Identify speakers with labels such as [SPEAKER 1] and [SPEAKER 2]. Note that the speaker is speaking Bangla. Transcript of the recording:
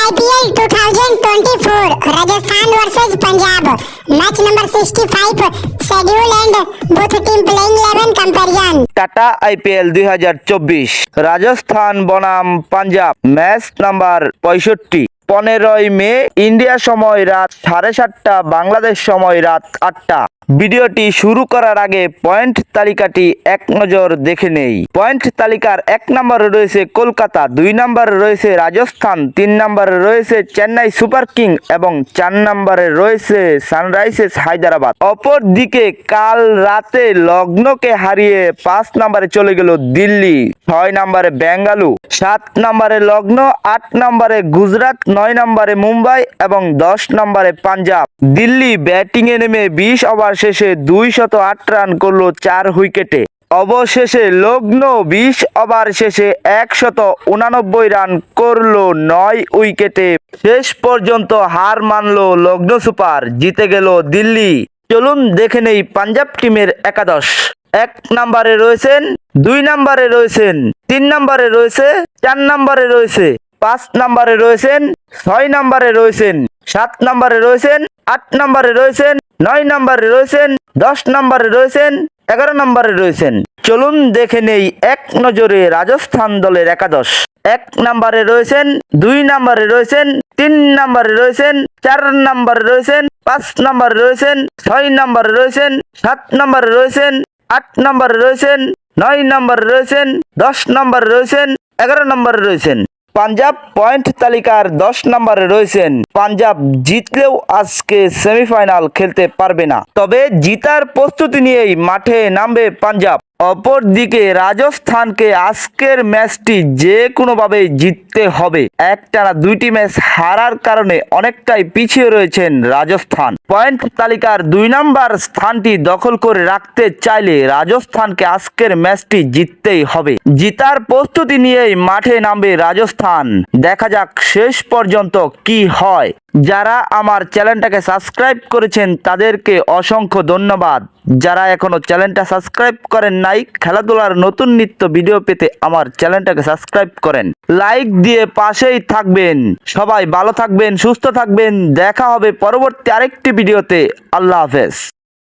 [SPEAKER 1] IPL 2024 Rajasthan versus Punjab. Match number 65 schedule and both team playing 11 comparison.
[SPEAKER 2] Tata IPL 2024 Rajasthan বনাম পাঞ্জাব ম্যাচ নাম্বার 65। 15ই মে ইন্ডিয়া সময় রাত 7:30, বাংলাদেশ সময় রাত 8টা। ভিডিওটি শুরু করার আগে পয়েন্ট তালিকাটি এক নজর দেখে নেই। পয়েন্ট তালিকার 1 নম্বরে রয়েছে কলকাতা, 2 নম্বরে রয়েছে রাজস্থান, 3 নম্বরে রয়েছে চেন্নাই সুপার কিং এবং 4 নম্বরে রয়েছে সানরাইজার্স হায়দ্রাবাদ। অপরদিকে কাল রাতে লগ্নকে হারিয়ে 5 নম্বরে চলে গেল দিল্লি, 6 নম্বরে বেঙ্গালুরু, 7 নম্বরে লগ্ন, 8 নম্বরে গুজরাট, 9 নম্বরে মুম্বাই এবং 10 নম্বরে পাঞ্জাব। দিল্লি ব্যাটিংয়ে নেমে 20 ওভার শেষে 208 রান করলো 4 উইকেটে। অবশেষে লগ্ন 20 ওভার শেষে 189 রান করলো 9 উইকেটে। শেষ পর্যন্ত হার মানলো লগ্ন সুপার, জিতে গেল দিল্লি। চলুন দেখে নেই পাঞ্জাব টিমের একাদশ। 1 নম্বরে রয়েছেন, 2 নম্বরে রয়েছেন, 3 নম্বরে রয়েছে, 4 নম্বরে রয়েছে, 5 নম্বরে রয়েছেন, 6 নম্বরে রয়েছেন, 7 নম্বরে রয়েছেন, 8 নম্বরে রয়েছেন, 9 নম্বরে রয়েছেন, 10 নম্বরে রয়েছেন, 11 নম্বরে রয়েছেন। চলুন দেখে নেই এক নজরে রাজস্থান দলের একাদশ। 1 নম্বরে রয়েছেন, 2 নম্বরে রয়েছেন, 3 নম্বরে রয়েছেন, 4 নম্বরে রয়েছেন, 5 নম্বরে রয়েছেন, 6 নম্বরে রয়েছেন, 7 নম্বরে রয়েছেন, 8 নম্বরে রয়েছেন, 9 নম্বরে রয়েছেন, 10 নম্বরে রয়েছেন, 11 নম্বরে রয়েছেন। পাঞ্জাব পয়েন্ট তালিকার 10 নম্বরে রয়েছেন। পাঞ্জাব জিতলেও আজকে সেমিফাইনাল খেলতে পারবে না, তবে জিতার প্রস্তুতি নিয়েই মাঠে নামবে পাঞ্জাব। অপরদিকে রাজস্থানকে আজকের ম্যাচটি যে কোনোভাবে জিততে হবে। একটানা 2টি ম্যাচ হারার কারণে অনেকটাই পিছিয়ে রয়েছেন রাজস্থান। পয়েন্ট তালিকার 2 নম্বর স্থানটি দখল করে রাখতে চাইলে রাজস্থানকে আজকের ম্যাচটি জিততেই হবে। জিতার প্রস্তুতি নিয়েই মাঠে নামবে রাজস্থান। দেখা যাক শেষ পর্যন্ত কি হয়। যারা আমার চ্যানেলটাকে সাবস্ক্রাইব করেছেন তাদেরকে অসংখ্য ধন্যবাদ। যারা এখনো চ্যানেলটা সাবস্ক্রাইব করেন নাই, খেলাধুলার নতুন নিত্য ভিডিও পেতে আমার চ্যানেলটাকে সাবস্ক্রাইব করেন, লাইক দিয়ে পাশেই থাকবেন। সবাই ভালো থাকবেন, সুস্থ থাকবেন। দেখা হবে পরবর্তী আরেকটি ভিডিওতে। আল্লাহ হাফেজ।